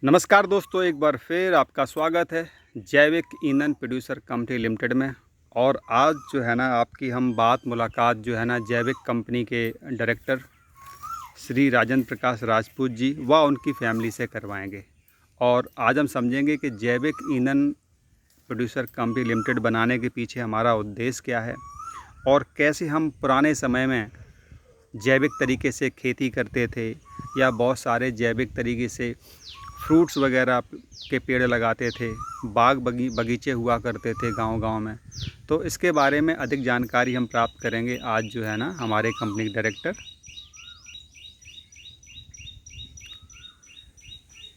नमस्कार दोस्तों, एक बार फिर आपका स्वागत है जैविक ईंधन प्रोड्यूसर कंपनी लिमिटेड में। और आज जो है ना आपकी हम मुलाकात जो है ना जैविक कंपनी के डायरेक्टर श्री राजेंद्र प्रकाश राजपूत जी व उनकी फैमिली से करवाएंगे। और आज हम समझेंगे कि जैविक ईंधन प्रोड्यूसर कंपनी लिमिटेड बनाने के पीछे हमारा उद्देश्य क्या है और कैसे हम पुराने समय में जैविक तरीके से खेती करते थे या बहुत सारे जैविक तरीके से फ्रूट्स वगैरह के पेड़ लगाते थे, बगीचे हुआ करते थे गांव-गांव में। तो इसके बारे में अधिक जानकारी हम प्राप्त करेंगे आज जो है ना हमारे कंपनी के डायरेक्टर।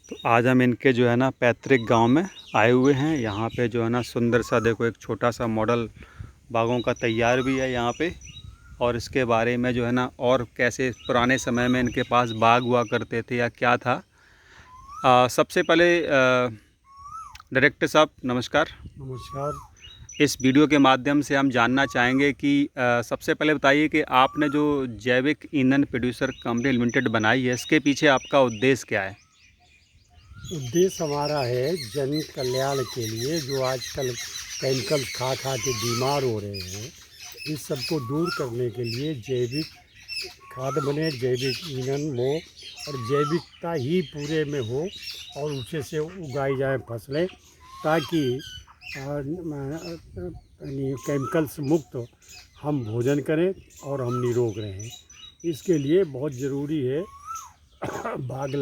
तो आज हम इनके जो है ना पैतृक गांव में आए हुए हैं। यहाँ पे जो है ना सुंदर सा देखो एक छोटा सा मॉडल बागों का तैयार भी है यहाँ पे। और इसके बारे में जो है ना और कैसे पुराने समय में इनके पास बाग हुआ करते थे या क्या था। सबसे पहले डायरेक्टर साहब नमस्कार। नमस्कार। इस वीडियो के माध्यम से हम जानना चाहेंगे कि सबसे पहले बताइए कि आपने जो जैविक ईंधन प्रोड्यूसर कंपनी लिमिटेड बनाई है, इसके पीछे आपका उद्देश्य क्या है? उद्देश्य हमारा है जन कल्याण के लिए। जो आजकल केमिकल खा खा के बीमार हो रहे हैं, इस सबको दूर करने के लिए जैविक खाद बने, जैविक ईंधन हो और जैविकता ही पूरे में हो और उसे से उगाई जाए फसलें, ताकि केमिकल्स मुक्त हम भोजन करें और हम निरोग रहें। इसके लिए बहुत ज़रूरी है बाग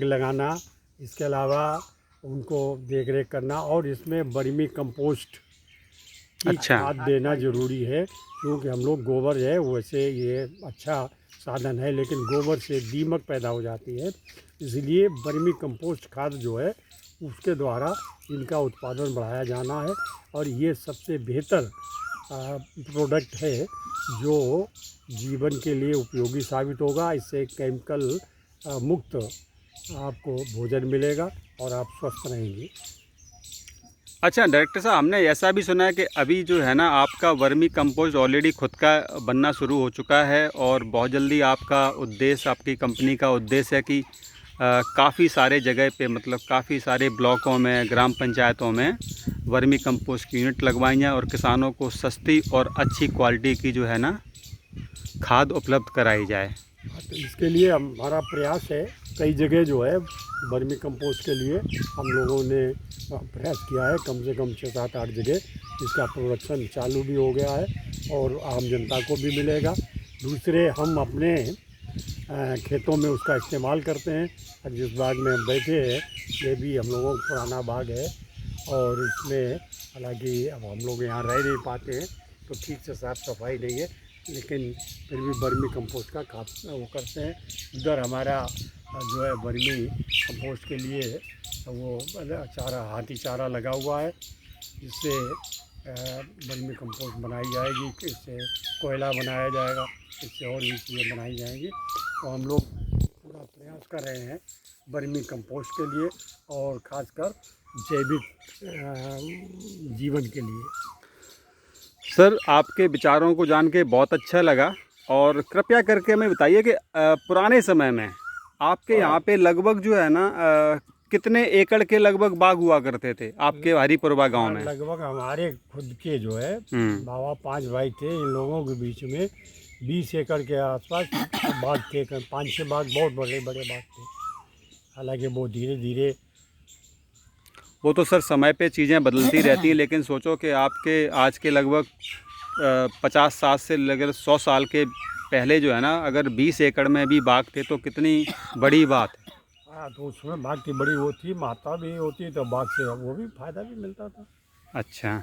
लगाना, इसके अलावा उनको देख रेख करना और इसमें वर्मी कंपोस्ट की खाद देना ज़रूरी है। क्योंकि हम लोग गोबर है, वैसे ये अच्छा साधन है, लेकिन गोबर से दीमक पैदा हो जाती है, इसलिए वर्मी कंपोस्ट खाद जो है उसके द्वारा इनका उत्पादन बढ़ाया जाना है। और ये सबसे बेहतर प्रोडक्ट है जो जीवन के लिए उपयोगी साबित होगा। इससे केमिकल मुक्त आपको भोजन मिलेगा और आप स्वस्थ रहेंगे। अच्छा डायरेक्टर साहब, हमने ऐसा भी सुना है कि अभी जो है ना आपका वर्मी कंपोस्ट ऑलरेडी खुद का बनना शुरू हो चुका है और बहुत जल्दी आपकी कंपनी का उद्देश्य है कि काफ़ी सारे जगह पे मतलब काफ़ी सारे ब्लॉकों में, ग्राम पंचायतों में वर्मी कंपोस्ट की यूनिट लगवाई जाए और किसानों को सस्ती और अच्छी क्वालिटी की जो है ना खाद उपलब्ध कराई जाए। तो इसके लिए हमारा प्रयास है। कई जगह जो है वर्मी कंपोस्ट के लिए हम लोगों ने प्रयास किया है, कम से कम 6-7-8 जगह इसका प्रोडक्शन चालू भी हो गया है और आम जनता को भी मिलेगा। दूसरे हम अपने खेतों में उसका इस्तेमाल करते हैं। जिस बाग में हम बैठे हैं ये भी हम लोगों का पुराना बाग है और इसमें हालांकि अब हम लोग यहाँ रह नहीं पाते हैं तो ठीक से साफ़ सफाई नहीं है, लेकिन फिर भी वर्मी कंपोस्ट का वो करते हैं। उधर हमारा जो है वर्मी कंपोस्ट के लिए वो हाथी चारा लगा हुआ है, जिससे वर्मी कंपोस्ट बनाई जाएगी, इससे कोयला बनाया जाएगा, इससे और भी चीज़ें बनाई जाएंगी। तो हम लोग पूरा प्रयास कर रहे हैं वर्मी कंपोस्ट के लिए और ख़ासकर जैविक जीवन के लिए। सर, आपके विचारों को जान के बहुत अच्छा लगा। और कृपया करके हमें बताइए कि पुराने समय में आपके यहाँ पे लगभग जो है ना कितने एकड़ के लगभग बाग हुआ करते थे आपके हरिपुरवा गांव में? लगभग हमारे खुद के जो है बाबा 5 भाई थे, इन लोगों के बीच में 20 एकड़ के आसपास बाग थे। 5-6 बाग बहुत बड़े बड़े बाग थे। हालांकि वो धीरे धीरे वो तो सर समय पे चीज़ें बदलती रहती हैं, लेकिन सोचो कि आपके आज के लगभग 50-60 से लेकर 100 साल के पहले जो है ना अगर 20 एकड़ में भी बाग थे तो कितनी बड़ी बात है। हाँ, तो उसमें बाग की बड़ी होती, मात्रा भी होती, तो बाग से वो भी फ़ायदा भी मिलता था। अच्छा,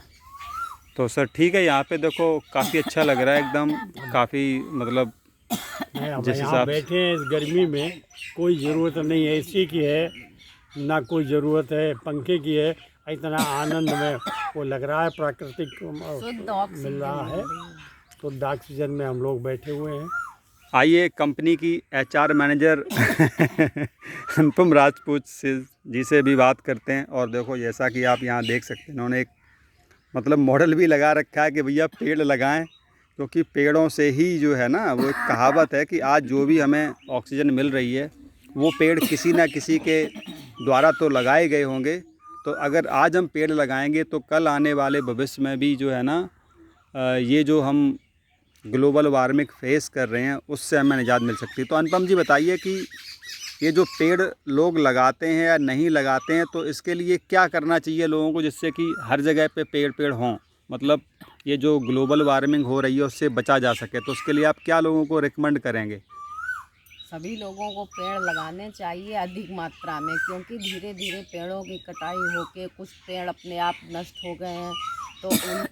तो सर ठीक है। यहाँ पे देखो काफ़ी अच्छा लग रहा है एकदम, काफ़ी मतलब जिस हिसाब बैठे हैं इस गर्मी में कोई ज़रूरत नहीं है एसी की है, ना कोई ज़रूरत है पंखे की है। इतना आनंद में वो लग रहा है, प्राकृतिक मिल रहा है, शुद्ध ऑक्सीजन में हम लोग बैठे हुए हैं। आइए कंपनी की HR मैनेजर अनुपम राजपूत जी से भी बात करते हैं। और देखो जैसा कि आप यहाँ देख सकते हैं, इन्होंने एक मतलब मॉडल भी लगा रखा है कि भैया पेड़ लगाएं, क्योंकि पेड़ों से ही जो है ना वो एक कहावत है कि आज जो भी हमें ऑक्सीजन मिल रही है वो पेड़ किसी ना किसी के द्वारा तो लगाए गए होंगे। तो अगर आज हम पेड़ लगाएंगे तो कल आने वाले भविष्य में भी जो है ना ये जो हम ग्लोबल वार्मिंग फेस कर रहे हैं उससे हमें निजात मिल सकती है। तो अनुपम जी बताइए कि ये जो पेड़ लोग लगाते हैं या नहीं लगाते हैं, तो इसके लिए क्या करना चाहिए लोगों को जिससे कि हर जगह पे पेड़ पेड़ हों, मतलब ये जो ग्लोबल वार्मिंग हो रही है उससे बचा जा सके। तो उसके लिए आप क्या लोगों को रिकमेंड करेंगे? सभी लोगों को पेड़ लगाने चाहिए अधिक मात्रा में, क्योंकि धीरे धीरे पेड़ों की कटाई होके कुछ पेड़ अपने आप नष्ट हो गए हैं। तो उन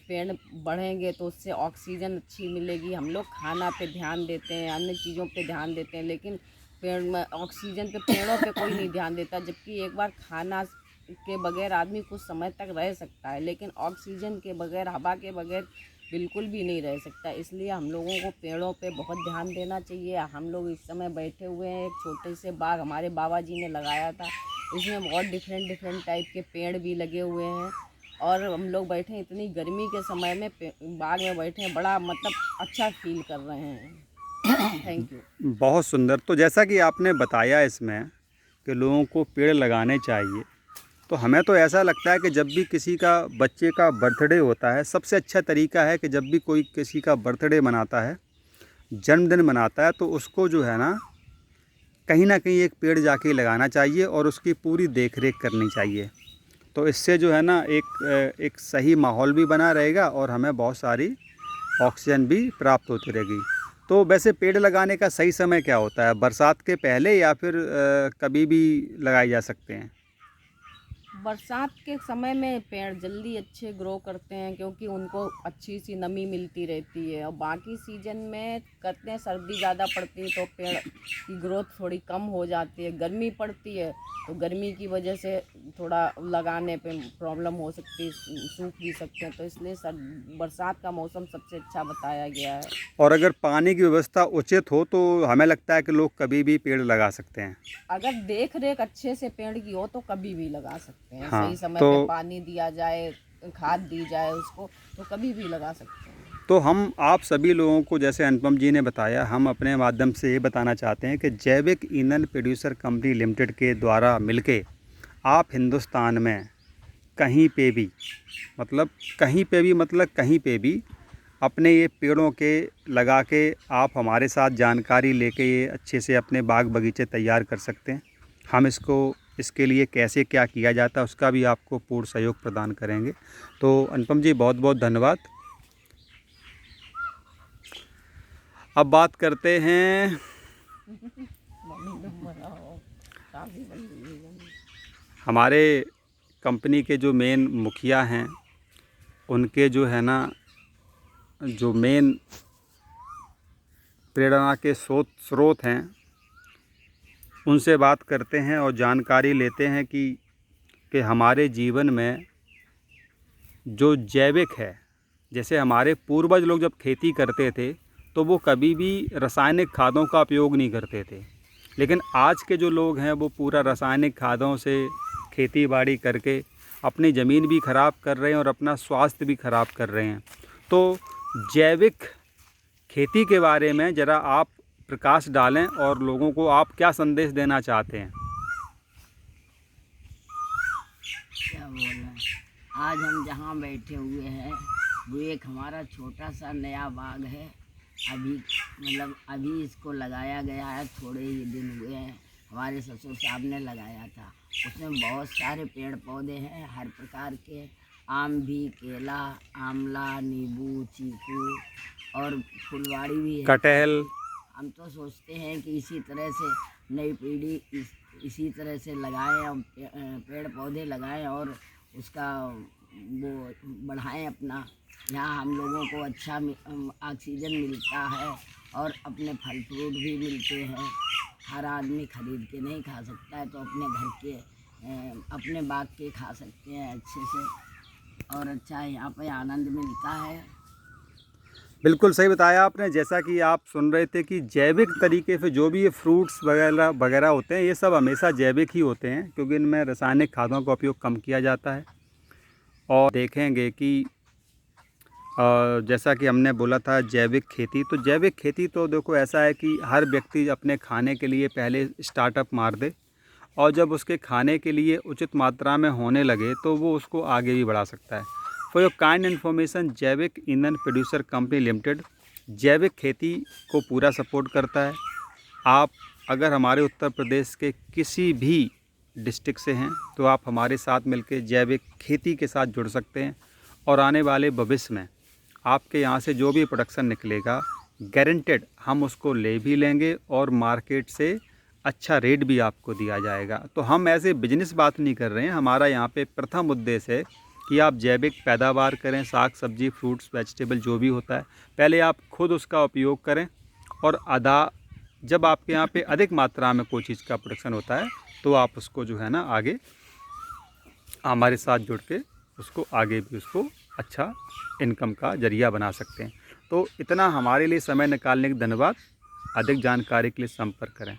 पेड़ बढ़ेंगे तो उससे ऑक्सीजन अच्छी मिलेगी। हम लोग खाना पे ध्यान देते हैं, अन्य चीज़ों पे ध्यान देते हैं, लेकिन पेड़ में ऑक्सीजन पे पेड़ों पे कोई नहीं ध्यान देता। जबकि एक बार खाना के बगैर आदमी कुछ समय तक रह सकता है, लेकिन ऑक्सीजन के बगैर, हवा के बगैर बिल्कुल भी नहीं रह सकता। इसलिए हम लोगों को पेड़ों पे बहुत ध्यान देना चाहिए। हम लोग इस समय बैठे हुए हैं, एक छोटे से बाग हमारे बाबा जी ने लगाया था, इसमें बहुत डिफरेंट टाइप के पेड़ भी लगे हुए हैं। और हम लोग बैठे इतनी गर्मी के समय में बाग में बैठे हैं, बड़ा मतलब अच्छा फील कर रहे हैं। Thank you. बहुत सुंदर। तो जैसा कि आपने बताया इसमें कि लोगों को पेड़ लगाने चाहिए, तो हमें तो ऐसा लगता है कि जब भी किसी का बच्चे का बर्थडे होता है, सबसे अच्छा तरीका है कि जब भी कोई किसी का बर्थडे मनाता है, जन्मदिन मनाता है, तो उसको जो है ना कहीं एक पेड़ जाके लगाना चाहिए और उसकी पूरी देख रेख करनी चाहिए। तो इससे जो है ना एक सही माहौल भी बना रहेगा और हमें बहुत सारी ऑक्सीजन भी प्राप्त होती रहेगी। तो वैसे पेड़ लगाने का सही समय क्या होता है? बरसात के पहले या फिर कभी भी लगाए जा सकते हैं? बरसात के समय में पेड़ जल्दी अच्छे ग्रो करते हैं, क्योंकि उनको अच्छी सी नमी मिलती रहती है। और बाकी सीजन में कहते हैं सर्दी ज़्यादा पड़ती है तो पेड़ की ग्रोथ थोड़ी कम हो जाती है। गर्मी पड़ती है तो गर्मी की वजह से थोड़ा लगाने पे प्रॉब्लम हो सकती है, सूख भी सकते हैं। तो इसलिए बरसात का मौसम सबसे अच्छा बताया गया है। और अगर पानी की व्यवस्था उचित हो तो हमें लगता है कि लोग कभी भी पेड़ लगा सकते हैं। अगर देख रेख अच्छे से पेड़ की हो तो कभी भी लगा सकते हैं। हाँ, सही समय तो पे पानी दिया जाए, खाद दी जाए उसको, तो कभी भी लगा सकते हैं। तो हम आप सभी लोगों को, जैसे अनुपम जी ने बताया, हम अपने माध्यम से ये बताना चाहते हैं कि जैविक ईंधन प्रोड्यूसर कंपनी लिमिटेड के द्वारा मिलके आप हिंदुस्तान में कहीं पे भी कहीं पे भी अपने ये पेड़ों के लगा के आप हमारे साथ जानकारी लेके ये अच्छे से अपने बाग बगीचे तैयार कर सकते हैं। हम इसके लिए कैसे क्या किया जाता है उसका भी आपको पूर्ण सहयोग प्रदान करेंगे। तो अनुपम जी बहुत बहुत धन्यवाद। अब बात करते हैं हमारे कंपनी के जो मेन मुखिया हैं, उनके जो है ना जो मेन प्रेरणा के स्रोत हैं, उनसे बात करते हैं और जानकारी लेते हैं कि हमारे जीवन में जो जैविक है, जैसे हमारे पूर्वज लोग जब खेती करते थे तो वो कभी भी रासायनिक खादों का उपयोग नहीं करते थे, लेकिन आज के जो लोग हैं वो पूरा रासायनिक खादों से खेती बाड़ी करके अपनी ज़मीन भी ख़राब कर रहे हैं और अपना स्वास्थ्य भी ख़राब कर रहे हैं। तो जैविक खेती के बारे में ज़रा आप प्रकाश डालें और लोगों को आप क्या संदेश देना चाहते हैं? क्या बोलना, आज हम जहाँ बैठे हुए हैं वो एक हमारा छोटा सा नया बाग है। अभी इसको लगाया गया है, थोड़े ही दिन हुए हैं। हमारे ससुर साहब ने लगाया था। उसमें बहुत सारे पेड़ पौधे हैं हर प्रकार के, आम भी, केला, आंवला, नींबू, चीकू और फुलवाड़ी भी है, कटहल। हम तो सोचते हैं कि इसी तरह से नई पीढ़ी इसी तरह से लगाएं और पेड़ पौधे लगाएं और उसका वो बढ़ाएं अपना। यहाँ हम लोगों को अच्छा ऑक्सीजन मिलता है और अपने फल फ्रूट भी मिलते हैं। हर आदमी खरीद के नहीं खा सकता है, तो अपने घर के अपने बाग के खा सकते हैं अच्छे से, और अच्छा यहाँ पे आनंद मिलता है। बिल्कुल सही बताया आपने। जैसा कि आप सुन रहे थे कि जैविक तरीके से जो भी ये फ्रूट्स वगैरह होते हैं, ये सब हमेशा जैविक ही होते हैं, क्योंकि इनमें रासायनिक खादों का उपयोग कम किया जाता है। और देखेंगे कि जैसा कि हमने बोला था जैविक खेती, तो जैविक खेती तो देखो ऐसा है कि हर व्यक्ति अपने खाने के लिए पहले स्टार्टअप मार दे, और जब उसके खाने के लिए उचित मात्रा में होने लगे तो वो उसको आगे भी बढ़ा सकता है। फॉर योर काइंड इन्फॉर्मेशन, जैविक ईंधन प्रोड्यूसर कंपनी लिमिटेड जैविक खेती को पूरा सपोर्ट करता है। आप अगर हमारे उत्तर प्रदेश के किसी भी डिस्ट्रिक्ट से हैं तो आप हमारे साथ मिलकर जैविक खेती के साथ जुड़ सकते हैं, और आने वाले भविष्य में आपके यहाँ से जो भी प्रोडक्शन निकलेगा गारंटेड हम उसको ले भी लेंगे और मार्केट से अच्छा रेट भी आपको दिया जाएगा। तो हम ऐसे बिजनेस बात नहीं कर रहे हैं, हमारा यहाँ पे प्रथम उद्देश्य है कि आप जैविक पैदावार करें, साग सब्जी फ्रूट्स वेजिटेबल जो भी होता है पहले आप खुद उसका उपयोग करें, और जब आपके यहाँ पे अधिक मात्रा में कोई चीज़ का प्रोडक्शन होता है तो आप उसको जो है ना आगे हमारे साथ जुड़ के उसको आगे भी उसको अच्छा इनकम का जरिया बना सकते हैं। तो इतना हमारे लिए समय निकालने के धन्यवाद। अधिक जानकारी के लिए संपर्क करें।